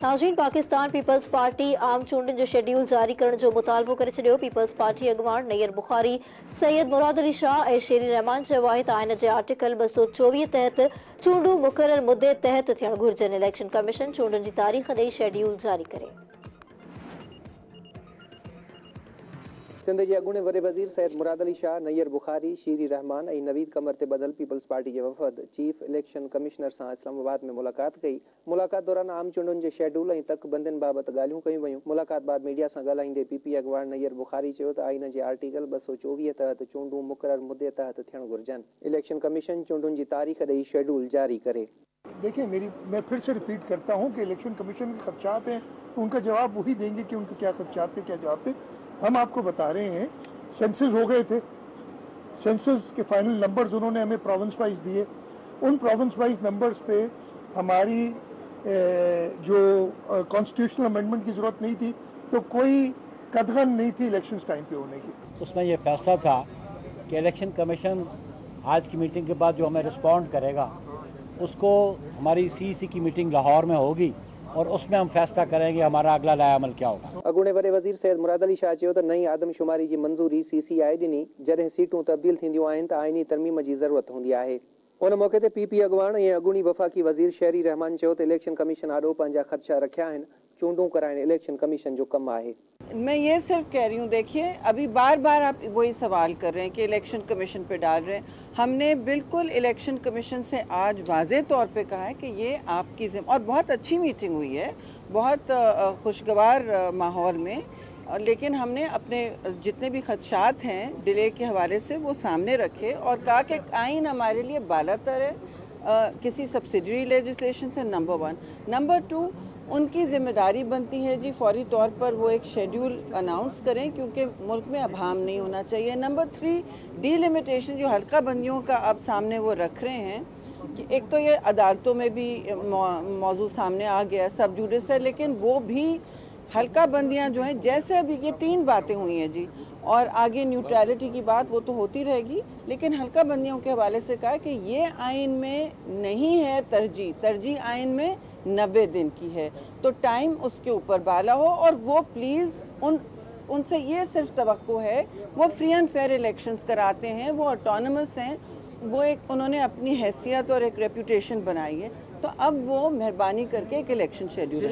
नाज़रीन, Pakistan peoples party आम चूंडनि जो शेड्यूल जारी करण जो मुतालबो करे छॾियो। पीपल्स पार्टी अॻवान नैयर बुखारी, सैयद मुराद अली शाह ऐं शेरी रहमान चयो आहे त आइन जे आर्टिकल 224 तहत चूंडूं मुक़रर मुदे तहत थियण घुरिजनि। इलेक्शन कमीशन चूंडनि जी तारीख़ ॾेई शेड्यूल जारी करे। सिंध के अॻूणे वॾे वज़ीर सैयद मुराद अली शाह, नैयर बुखारी, शीरी रहमान ऐं नवीद कमर ते ॿधल पीपल्स पार्टी के वफ़द चीफ इलेक्शन कमिश्नर सां इस्लामाबाद में मुलाक़ात कई। मुलाक़ात दौरान आम चूंडनि जे शेड्यूल ऐं तकबंदियुनि बाबति ॻाल्हियूं कयूं वयूं। मुलाक़ात बाद मीडिया सां ॻाल्हाईंदे पीपी अॻवान नैयर बुखारी चयो त आइन जे आर्टिकल 224 तहत चूंडूं मुक़रर मुदे तहत थियण घुरिजनि। इलेक्शन कमीशन चूंडुनि जी तारीख़ ॾेई शेड्यूल जारी करे। देखिए, मैं फिर से रिपीट करता हूं कि इलेक्शन कमीशन के खदशात हैं तो उनका जवाब वही देंगे कि उनके क्या खदशात थे, क्या जवाब थे। हम आपको बता रहे हैं, सेंसस हो गए थे, सेंसस के फाइनल नंबर्स उन्होंने हमें प्रोविंस वाइज दिए। उन प्रोविंस वाइज नंबर्स पे हमारी जो कॉन्स्टिट्यूशनल अमेंडमेंट की जरूरत नहीं थी, तो कोई कदगन नहीं थी इलेक्शन टाइम पे होने की। उसमें ये फैसला था कि इलेक्शन कमीशन आज की मीटिंग के बाद जो हमें रिस्पॉन्ड करेगा उसको हमारी सीईसी की मीटिंग लाहौर में होगी और उसमें हम फैसला करेंगे हमारा अगला लायामल क्या होगा। अॻूणे वॾे वज़ीर सैयद मुराद अली शाह चयो त नई आदमशुमारी जी मंज़ूरी सीसीआई ॾिनी। जॾहिं सीटूं तब्दील थींदियूं आहिनि त आइनी तरमीम जी ज़रूरत हूंदी आहे। उन मौक़े ते पीपी अॻवान ऐं अॻूणी वफ़ाक़ी वज़ीर शेरी रहमान चयो त इलेक्शन कमीशन आॾो पंहिंजा ख़दशा रखिया आहिनि। चूंडूं कराइण इलेक्शन कमीशन जो कमु आहे। मैं ये सिर्फ कह रही हूँ, देखिए अभी बार बार आप वही सवाल कर रहे हैं कि इलेक्शन कमीशन पे डाल रहे हैं। हमने बिल्कुल इलेक्शन कमीशन से आज वाज़े तौर पे कहा है कि ये आपकी और बहुत अच्छी मीटिंग हुई है, बहुत खुशगवार माहौल में, लेकिन हमने अपने जितने भी खदशात हैं डिले के हवाले से वो सामने रखे और कहा कि आइन हमारे लिए बालातर है किसी सब्सिडरी लेजिस्लेशन से, नंबर 1। नंबर 2, उनकी जिम्मेदारी बनती है जी फौरी तौर पर वो एक शेड्यूल अनाउंस करें क्योंकि मुल्क में अभाम नहीं होना चाहिए। नंबर 3, डीलिमिटेशन जो हल्का बंदियों का अब सामने वो रख रहे हैं कि एक तो ये अदालतों में भी मौजू सामने आ गया, सब जुडिस है, लेकिन वो भी हल्का बंदियां जो हैं, जैसे अभी ये 3 बातें हुई हैं जी, और आगे न्यूट्रलिटी की बात वो तो होती रहेगी, लेकिन हल्का बंदियों के हवाले से कहा कि ये आइन में नहीं है तरजीह आइन में 90 दिन की है, तो टाइम उसके ऊपर बाला हो और वो प्लीज़ उनसे ये सिर्फ तवक्को है, वो फ्री एंड फेयर इलेक्शंस कराते हैं, वो ऑटोनमस हैं, वो एक उन्होंने अपनी हैसियत और एक रेपुटेशन बनाई है, तो अब वो मेहरबानी करके एक इलेक्शन शेड्यूल